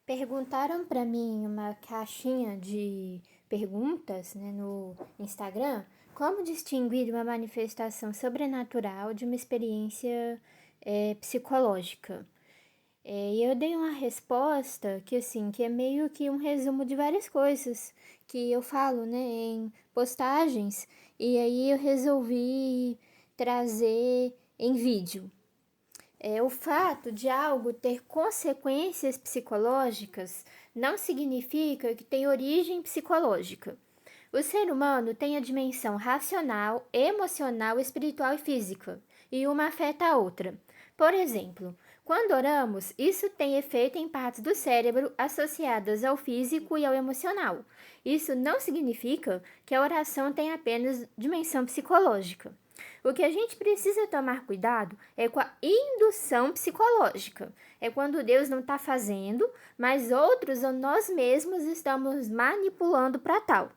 Perguntaram para mim uma caixinha de perguntas, né, no Instagram, como distinguir uma manifestação sobrenatural de uma experiência psicológica. E eu dei uma resposta que assim, que é meio que um resumo de várias coisas que eu falo, né, em postagens, e aí eu resolvi trazer em vídeo. O fato de algo ter consequências psicológicas não significa que tem origem psicológica. O ser humano tem a dimensão racional, emocional, espiritual e física, e uma afeta a outra. Por exemplo, quando oramos, isso tem efeito em partes do cérebro associadas ao físico e ao emocional. Isso não significa que a oração tem apenas dimensão psicológica. O que a gente precisa tomar cuidado é com a indução psicológica. É quando Deus não está fazendo, mas outros ou nós mesmos estamos manipulando para tal.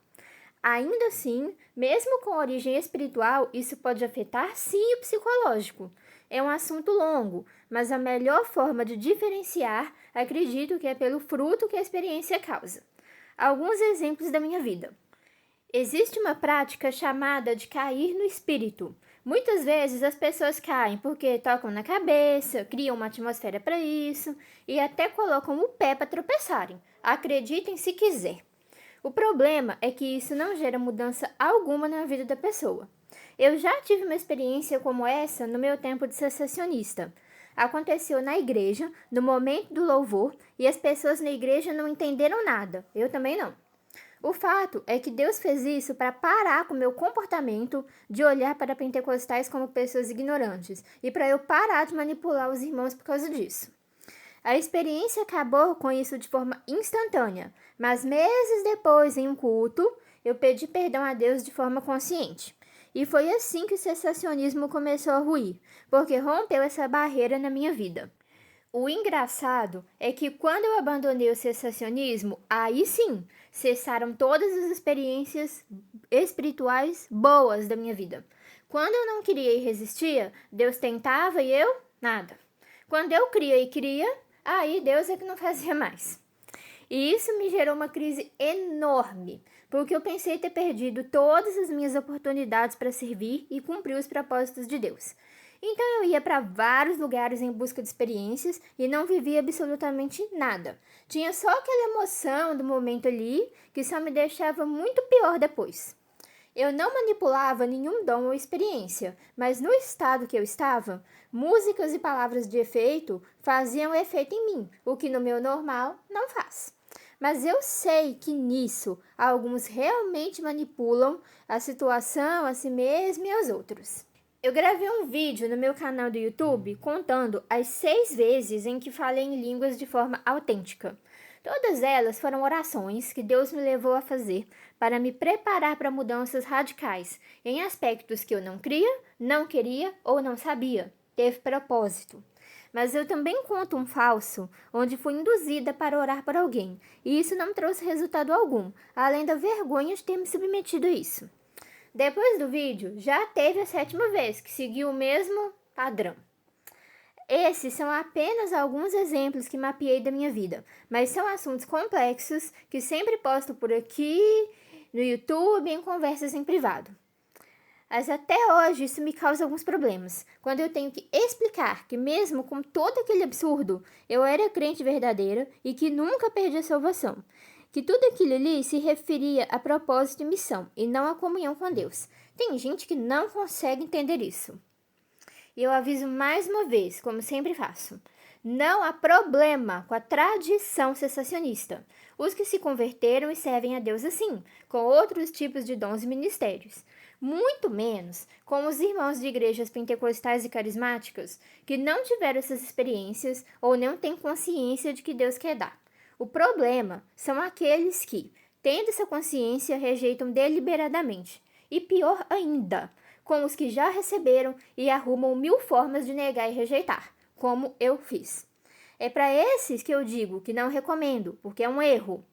Ainda assim, mesmo com origem espiritual, isso pode afetar sim o psicológico. É um assunto longo, mas a melhor forma de diferenciar, acredito que é pelo fruto que a experiência causa. Alguns exemplos da minha vida. Existe uma prática chamada de cair no espírito. Muitas vezes as pessoas caem porque tocam na cabeça, criam uma atmosfera para isso e até colocam o pé para tropeçarem. Acreditem se quiser. O problema é que isso não gera mudança alguma na vida da pessoa. Eu já tive uma experiência como essa no meu tempo de cessacionista. Aconteceu na igreja, no momento do louvor, e as pessoas na igreja não entenderam nada. Eu também não. O fato é que Deus fez isso para parar com o meu comportamento de olhar para pentecostais como pessoas ignorantes e para eu parar de manipular os irmãos por causa disso. A experiência acabou com isso de forma instantânea, mas meses depois, em um culto, eu pedi perdão a Deus de forma consciente. E foi assim que o cessacionismo começou a ruir, porque rompeu essa barreira na minha vida. O engraçado é que quando eu abandonei o cessacionismo, aí sim, cessaram todas as experiências espirituais boas da minha vida. Quando eu não queria e resistia, Deus tentava e eu nada. Quando eu cria e queria, aí Deus é que não fazia mais. E isso me gerou uma crise enorme, porque eu pensei ter perdido todas as minhas oportunidades para servir e cumprir os propósitos de Deus. Então eu ia para vários lugares em busca de experiências e não vivia absolutamente nada. Tinha só aquela emoção do momento ali que só me deixava muito pior depois. Eu não manipulava nenhum dom ou experiência, mas no estado que eu estava, músicas e palavras de efeito faziam efeito em mim, o que no meu normal não faz. Mas eu sei que nisso alguns realmente manipulam a situação, a si mesmo e aos outros. Eu gravei um vídeo no meu canal do YouTube contando as 6 vezes em que falei em línguas de forma autêntica. Todas elas foram orações que Deus me levou a fazer para me preparar para mudanças radicais em aspectos que eu não cria, não queria ou não sabia. Teve propósito. Mas eu também conto um falso, onde fui induzida para orar por alguém, e isso não trouxe resultado algum, além da vergonha de ter me submetido a isso. Depois do vídeo, já teve a 7ª vez que seguiu o mesmo padrão. Esses são apenas alguns exemplos que mapeei da minha vida, mas são assuntos complexos que sempre posto por aqui, no YouTube e em conversas em privado. Mas até hoje isso me causa alguns problemas, quando eu tenho que explicar que mesmo com todo aquele absurdo, eu era crente verdadeira e que nunca perdi a salvação. Que tudo aquilo ali se referia a propósito e missão, e não a comunhão com Deus. Tem gente que não consegue entender isso. E eu aviso mais uma vez, como sempre faço. Não há problema com a tradição cessacionista. Os que se converteram e servem a Deus assim, com outros tipos de dons e ministérios. Muito menos com os irmãos de igrejas pentecostais e carismáticas que não tiveram essas experiências ou não têm consciência de que Deus quer dar. O problema são aqueles que, tendo essa consciência, rejeitam deliberadamente. E pior ainda, com os que já receberam e arrumam 1000 formas de negar e rejeitar, como eu fiz. É para esses que eu digo que não recomendo, porque é um erro.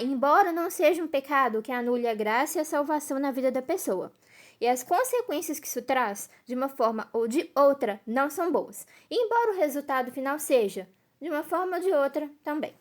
Embora não seja um pecado que anule a graça e a salvação na vida da pessoa. E as consequências que isso traz, de uma forma ou de outra, não são boas. Embora o resultado final seja, de uma forma ou de outra, também.